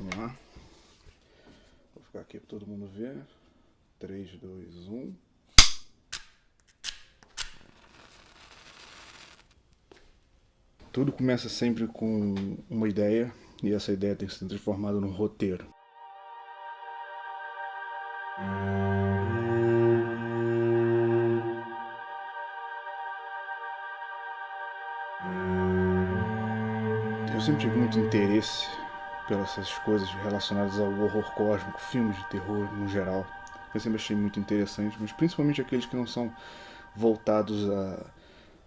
Vamos lá. Vou ficar aqui para todo mundo ver. 3, 2, 1. Tudo começa sempre com uma ideia, e essa ideia tem que ser transformada num roteiro. Eu sempre tive muito interesse pelas coisas relacionadas ao horror cósmico, filmes de terror no geral. Eu sempre achei muito interessante, mas principalmente aqueles que não são voltados a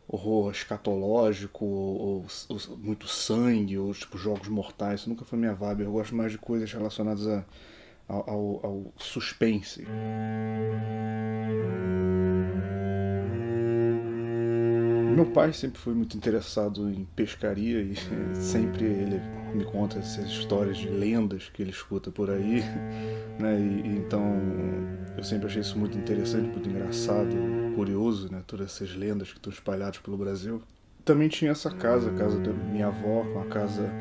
horror escatológico ou muito sangue ou tipo jogos mortais. Isso nunca foi minha vibe. Eu gosto mais de coisas relacionadas ao suspense. Meu pai sempre foi muito interessado em pescaria e sempre ele me conta essas histórias de lendas que ele escuta por aí, né? Então eu sempre achei isso muito interessante, muito engraçado, curioso, né? Todas essas lendas que estão espalhadas pelo Brasil. Também tinha essa casa, a casa da minha avó, uma casa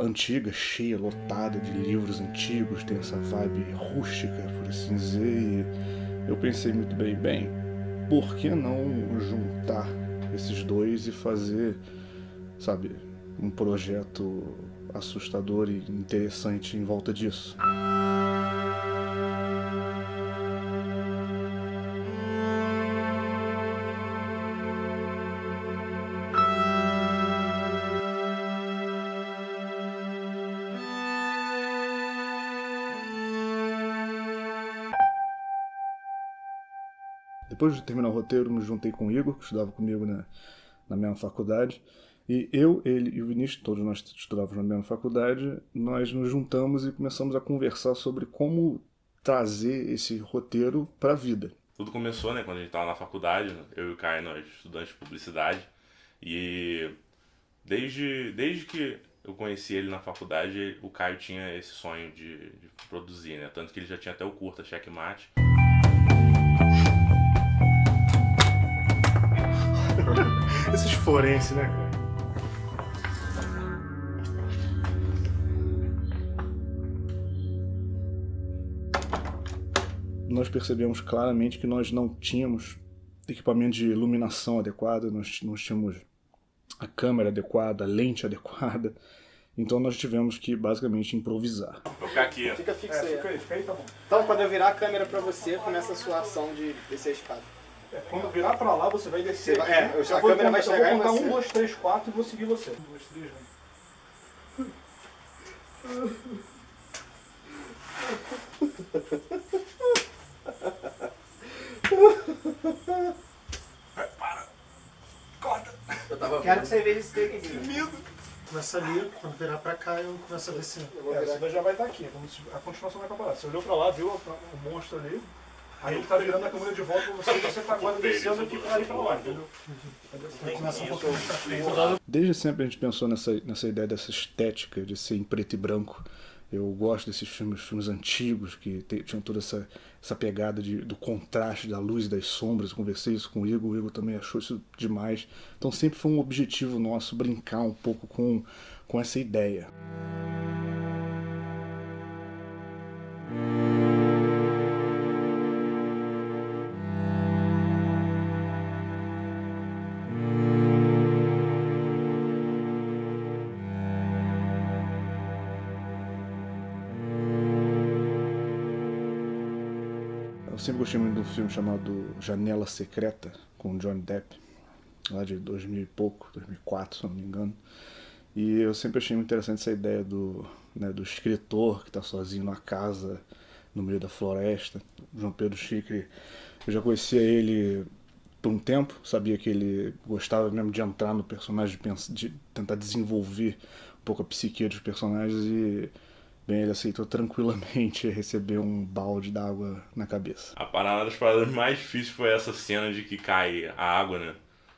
antiga, cheia, lotada de livros antigos, tem essa vibe rústica, por assim dizer, e eu pensei muito bem, por que não juntar esses dois e fazer, sabe, um projeto assustador e interessante em volta disso? Depois de terminar o roteiro, me juntei com o Igor, que estudava comigo na mesma faculdade. E eu, ele e o Vinícius, todos nós estudávamos na mesma faculdade, nós nos juntamos e começamos a conversar sobre como trazer esse roteiro para a vida. Tudo começou, né, quando a gente tava na faculdade, eu e o Caio, nós estudantes de publicidade, e desde que eu conheci ele na faculdade, o Caio tinha esse sonho de produzir, né, tanto que ele já tinha até o curta Checkmate. Esses forenses, né, cara? Nós percebemos claramente que nós não tínhamos equipamento de iluminação adequado, nós não tínhamos a câmera adequada, a lente adequada, então nós tivemos que basicamente improvisar. Vou ficar aqui, ó. Fica fixo aí. Fica aí, tá bom. Então, quando eu virar a câmera pra você, começa a sua ação de descer a escada. Quando virar pra lá, você vai descer. Você vai- aqui. a câmera vai chegar eu em vou contar você. 1, 2, 3, 4 e vou seguir você. 1, 2, 3, Quero que você veja esse take aqui. Começa ali, quando virar pra cá eu começo a descer. Eu vou É, virar. você já vai estar aqui. A continuação vai parar. Você olhou pra lá, viu o monstro ali. Aí ele tá virando a câmera de volta pra você e você tá agora descendo aqui pra ir pra lá, entendeu? Aí começa um pouquinho mais pra frente. Desde sempre a gente pensou nessa ideia dessa estética de ser em preto e branco. Eu gosto desses filmes antigos que tinham toda essa pegada do contraste da luz e das sombras. Eu conversei isso com o Igor também achou isso demais. Então sempre foi um objetivo nosso brincar um pouco com essa ideia. Eu sempre gostei muito de um filme chamado Janela Secreta, com Johnny Depp, lá de 2000 e pouco, 2004, se eu não me engano. E eu sempre achei muito interessante essa ideia do escritor que está sozinho na casa, no meio da floresta. João Pedro Chicre, eu já conhecia ele por um tempo, sabia que ele gostava mesmo de entrar no personagem, de tentar desenvolver um pouco a psique dos personagens e... bem, ele aceitou tranquilamente receber um balde d'água na cabeça. Uma das paradas mais difíceis foi essa cena de que cai a água, né,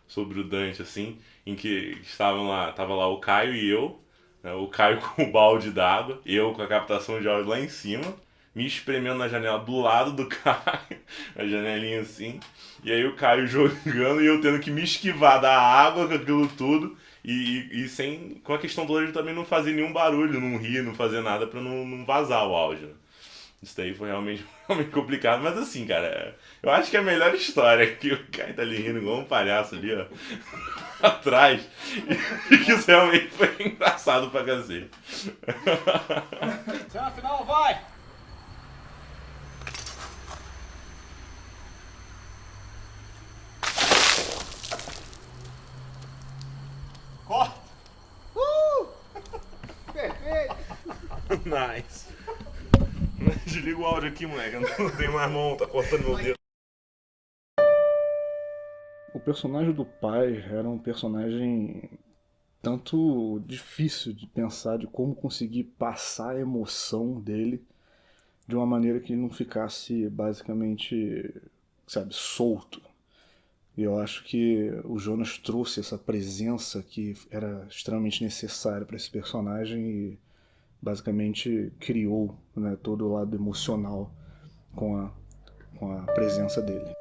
sobre o Dante, assim, em que tava lá o Caio e eu, né, o Caio com o balde d'água, eu com a captação de áudio lá em cima, me espremendo na janela do lado do Caio, a janelinha assim, e aí o Caio jogando e eu tendo que me esquivar da água com aquilo tudo, E sem, com a questão toda de também não fazer nenhum barulho, não rir, não fazer nada pra não vazar o áudio. Né? Isso daí foi realmente complicado. Mas assim, cara, eu acho que é a melhor história que o Kai tá ali rindo igual um palhaço ali, ó. Atrás. E que isso realmente foi engraçado pra cacete. Cena final, vai! Corta! Perfeito! Nice. Desliga o áudio aqui, moleque. Eu não tenho mais mão, tá cortando meu dedo. O personagem do pai era um personagem tanto difícil de pensar de como conseguir passar a emoção dele de uma maneira que ele não ficasse basicamente, sabe, solto. E eu acho que o Jonas trouxe essa presença que era extremamente necessária para esse personagem e basicamente criou, né, todo o lado emocional com a presença dele.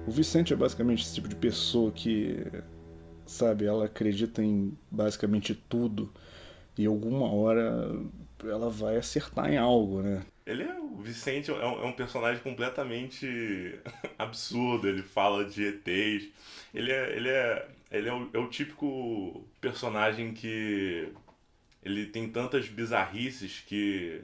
O Vicente é basicamente esse tipo de pessoa que, sabe, ela acredita em basicamente tudo e alguma hora ela vai acertar em algo, né? O Vicente é um personagem completamente absurdo, ele fala de ETs. É o típico personagem que ele tem tantas bizarrices que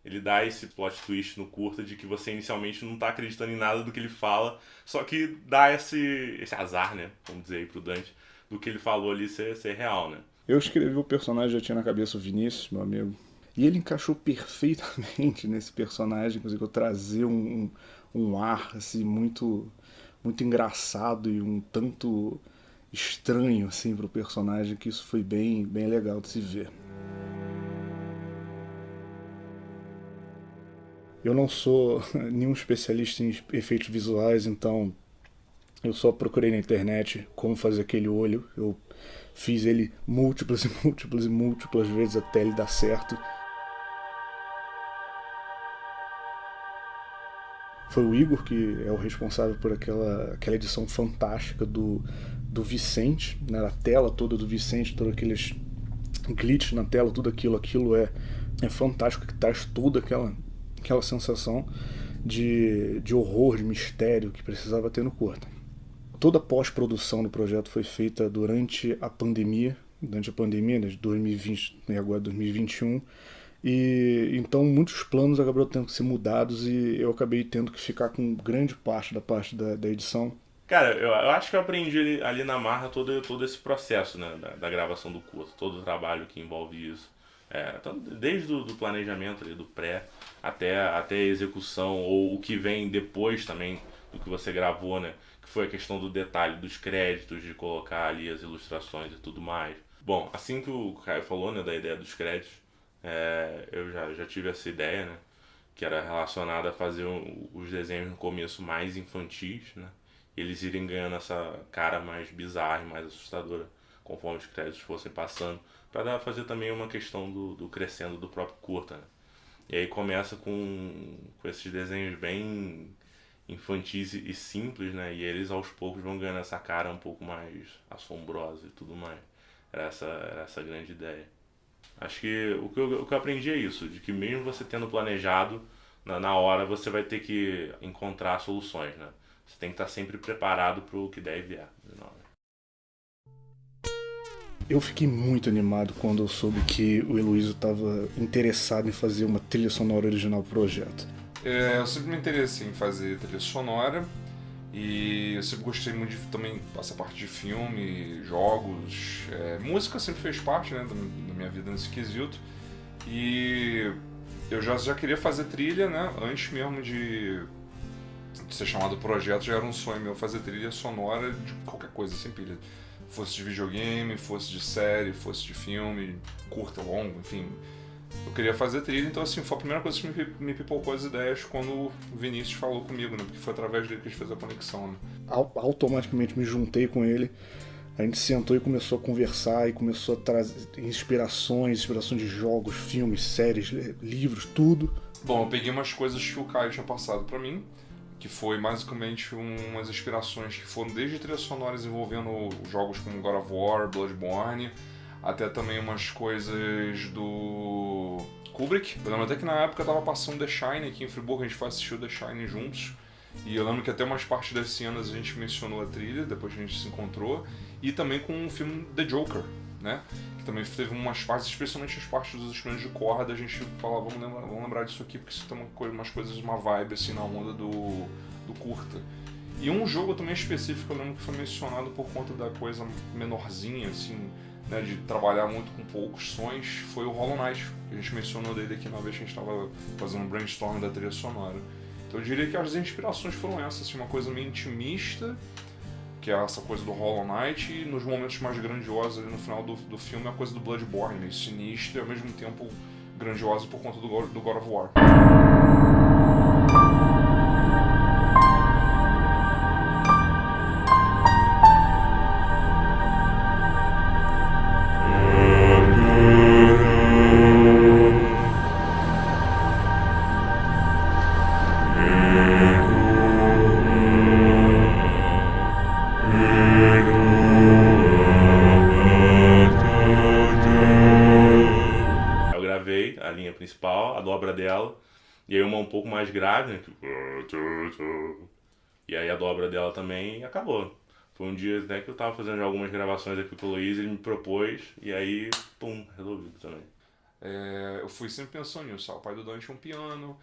ele dá esse plot twist no curta de que você inicialmente não tá acreditando em nada do que ele fala, só que dá esse azar, né? Vamos dizer aí pro Dante, do que ele falou ali ser real, né? Eu escrevi o personagem, já tinha na cabeça o Vinícius, meu amigo, e ele encaixou perfeitamente nesse personagem, conseguiu trazer um ar assim, muito engraçado e um tanto estranho assim, pro personagem, que isso foi bem legal de se ver. Eu não sou nenhum especialista em efeitos visuais, então eu só procurei na internet como fazer aquele olho. Eu fiz ele múltiplas vezes até ele dar certo. Foi o Igor que é o responsável por aquela edição fantástica do Vicente, né, na tela toda do Vicente, todos aqueles glitches na tela, tudo aquilo é fantástico, que traz toda aquela sensação de horror, de mistério que precisava ter no curta. Toda a pós-produção do projeto foi feita durante a pandemia, né, de 2020 e agora 2021, e então muitos planos acabaram tendo que ser mudados e eu acabei tendo que ficar com grande parte da edição. Cara, eu acho que eu aprendi ali na marra todo esse processo, né, da gravação do curso, todo o trabalho que envolve isso. Desde o planejamento ali, do pré até a execução, ou o que vem depois também do que você gravou, né? Que foi a questão do detalhe dos créditos, de colocar ali as ilustrações e tudo mais. Bom, assim que o Caio falou, né, da ideia dos créditos, eu já tive essa ideia, né? Que era relacionada a fazer os desenhos no começo mais infantis, né? E eles irem ganhando essa cara mais bizarra e mais assustadora conforme os créditos fossem passando, para fazer também uma questão do crescendo do próprio curta, né? E aí começa com esses desenhos bem infantis e simples, né? E eles aos poucos vão ganhando essa cara um pouco mais assombrosa e tudo mais. Era essa grande ideia. Acho que o que eu aprendi é isso, de que mesmo você tendo planejado, na hora você vai ter que encontrar soluções, né? Você tem que estar sempre preparado para o que der e vier. Eu fiquei muito animado quando eu soube que o Heloísio estava interessado em fazer uma trilha sonora original pro projeto. Eu sempre me interessei em fazer trilha sonora e eu sempre gostei muito de também essa parte de filme, jogos, música sempre fez parte, né, da minha vida nesse quesito, e eu já queria fazer trilha, né, antes mesmo de ser chamado projeto, já era um sonho meu fazer trilha sonora de qualquer coisa, sempre fosse de videogame, fosse de série, fosse de filme, curta, longo, enfim. Eu queria fazer trilha, então assim, foi a primeira coisa que me pipocou as ideias quando o Vinícius falou comigo, né? Porque foi através dele que a gente fez a conexão, né? Automaticamente me juntei com ele, a gente sentou e começou a conversar e começou a trazer inspirações de jogos, filmes, séries, livros, tudo Bom, eu peguei umas coisas que o Caio tinha passado pra mim, que foi basicamente umas inspirações que foram desde trilhas sonoras envolvendo jogos como God of War, Bloodborne, até também umas coisas do Kubrick. Eu lembro até que na época tava passando The Shining aqui em Friburgo, a gente foi assistir o The Shining juntos. E eu lembro que até umas partes das cenas a gente mencionou a trilha, depois que a gente se encontrou. E também com o filme The Joker, né? Que também teve umas partes, especialmente as partes dos instrumentos de corda, a gente falava, vamos lembrar disso aqui, porque isso tem umas coisas, uma vibe assim na onda do curta. E um jogo também específico, eu lembro que foi mencionado por conta da coisa menorzinha, assim, né, de trabalhar muito com poucos sons, foi o Hollow Knight. A gente mencionou dele aqui na vez que a gente estava fazendo um brainstorm da trilha sonora. Então eu diria que as inspirações foram essas, assim, uma coisa meio intimista, que é essa coisa do Hollow Knight, e nos momentos mais grandiosos ali no final do filme a coisa do Bloodborne, meio sinistra e ao mesmo tempo grandiosa por conta do God of War. Eu gravei a linha principal, a dobra dela, e aí uma um pouco mais grave, né? E aí a dobra dela também e acabou. Foi um dia até que eu tava fazendo algumas gravações aqui com o Luiz, ele me propôs, e aí, pum, resolvido também. Eu fui sempre pensando nisso, o pai do Dante é um piano,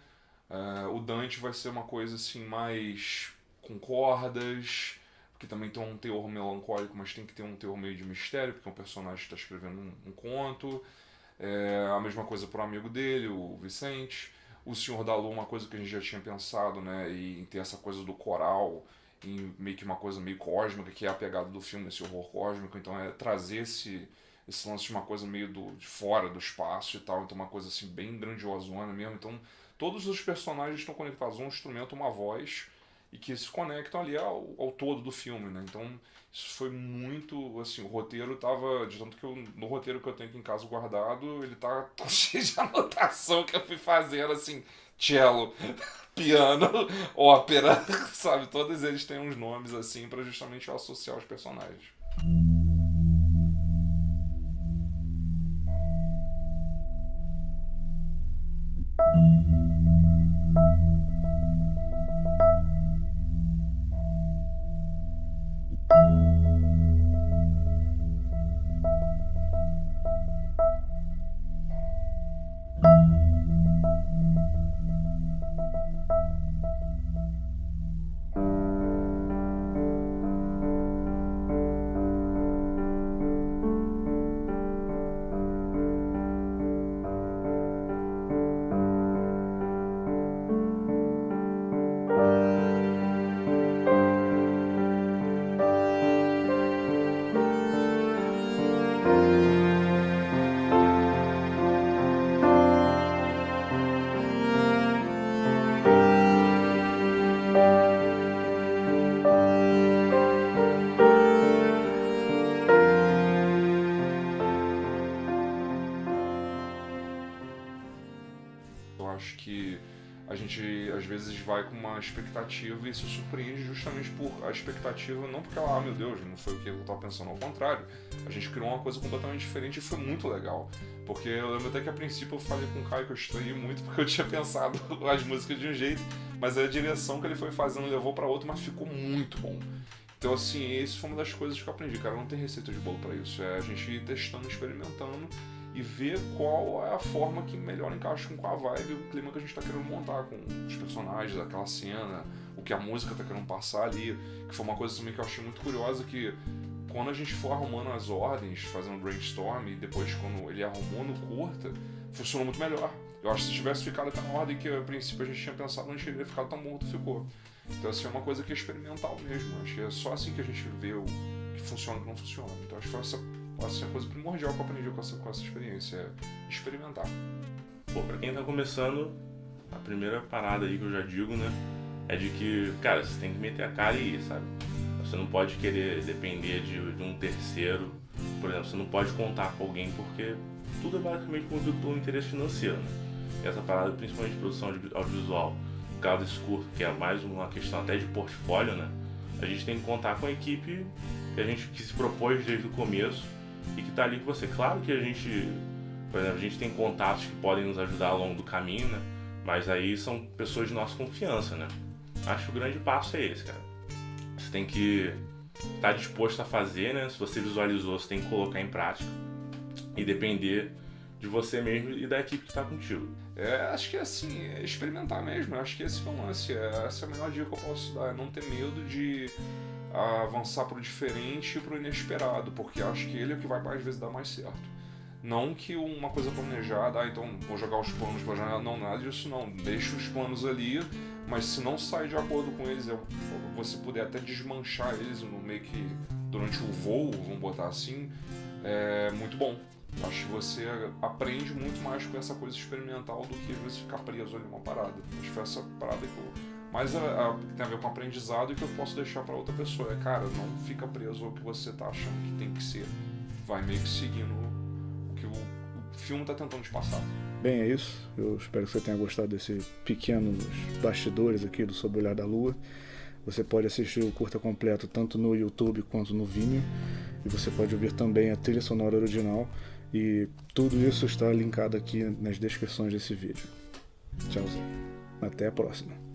o Dante vai ser uma coisa assim mais com cordas, que também tem um teor melancólico, mas tem que ter um teor meio de mistério, porque é um personagem que está escrevendo um conto. A mesma coisa para o amigo dele, o Vicente. O Senhor da Lua, uma coisa que a gente já tinha pensado, né, em ter essa coisa do coral, em meio que uma coisa meio cósmica, que é a pegada do filme, esse horror cósmico. Então é trazer esse lance de uma coisa meio de fora do espaço e tal, então uma coisa assim bem grandiosona mesmo. Então todos os personagens estão conectados a um instrumento, uma voz, e que se conectam ali ao todo do filme, né? Então isso foi muito, assim, o roteiro tava, de tanto que no roteiro que eu tenho aqui em casa guardado, ele tá cheio de anotação que eu fui fazendo, assim, cello, piano, ópera, sabe? Todos eles têm uns nomes, assim, pra justamente eu associar os personagens. Eu acho que a gente às vezes vai com uma expectativa e se surpreende justamente por a expectativa, não porque ela, meu Deus, não foi o que eu estava pensando, ao contrário. A gente criou uma coisa completamente diferente e foi muito legal. Porque eu lembro até que a princípio eu falei com o Caio que eu estranhei muito porque eu tinha pensado as músicas de um jeito, mas a direção que ele foi fazendo levou para outro, mas ficou muito bom. Então, assim, isso foi uma das coisas que eu aprendi, cara, não tem receita de bolo para isso. É a gente ir testando, experimentando e ver qual é a forma que melhor encaixa com a vibe e o clima que a gente tá querendo montar com os personagens, aquela cena, o que a música tá querendo passar ali, que foi uma coisa também que eu achei muito curiosa, que quando a gente for arrumando as ordens, fazendo brainstorm, e depois quando ele arrumou no curta, funcionou muito melhor. Eu acho que se tivesse ficado até na ordem que a princípio a gente tinha pensado, não teria ficado tão bom quanto ficou. Então, assim, é uma coisa que é experimental mesmo. Acho que é só assim que a gente vê o que funciona e o que não funciona. Então, acho que foi essa a coisa primordial que eu aprendi com essa experiência, é experimentar. Pô, pra quem tá começando, a primeira parada aí que eu já digo, né, é de que, cara, você tem que meter a cara e ir, sabe? Você não pode querer depender de um terceiro. Por exemplo, você não pode contar com alguém porque tudo é basicamente movido pelo interesse financeiro, né? essa parada, principalmente de produção audiovisual, no caso desse curto, que é mais uma questão até de portfólio, né? A gente tem que contar com a equipe que se propôs desde o começo e que tá ali com você. Claro que a gente, por exemplo, a gente tem contatos que podem nos ajudar ao longo do caminho, né? Mas aí são pessoas de nossa confiança, né? Acho que o grande passo é esse, cara. Você tem que estar disposto a fazer, né? Se você visualizou, você tem que colocar em prática e depender de você mesmo e da equipe que está contigo. Acho que é assim, é experimentar mesmo. Acho que esse é o lance. Essa é a melhor dica que eu posso dar. É não ter medo de avançar pro diferente e pro inesperado, porque acho que ele é o que vai às vezes dar mais certo. Não que uma coisa planejada, então vou jogar os planos pra janela. Não, nada disso não. Deixa os planos ali, mas se não sair de acordo com eles, você puder até desmanchar eles no meio que durante o voo, vamos botar assim, é muito bom. Acho que você aprende muito mais com essa coisa experimental do que às vezes ficar preso ali numa parada. Acho que foi essa parada que mais tem a ver com aprendizado e que eu posso deixar para outra pessoa. Cara, não fica preso ao que você tá achando que tem que ser. Vai meio que seguindo o que o filme tá tentando te passar. Bem, é isso. Eu espero que você tenha gostado desse pequenos bastidores aqui do Sob o Olhar da Lua. Você pode assistir o curta completo tanto no YouTube quanto no Vimeo. E você pode ouvir também a trilha sonora original. E tudo isso está linkado aqui nas descrições desse vídeo. Tchauzinho. Até a próxima.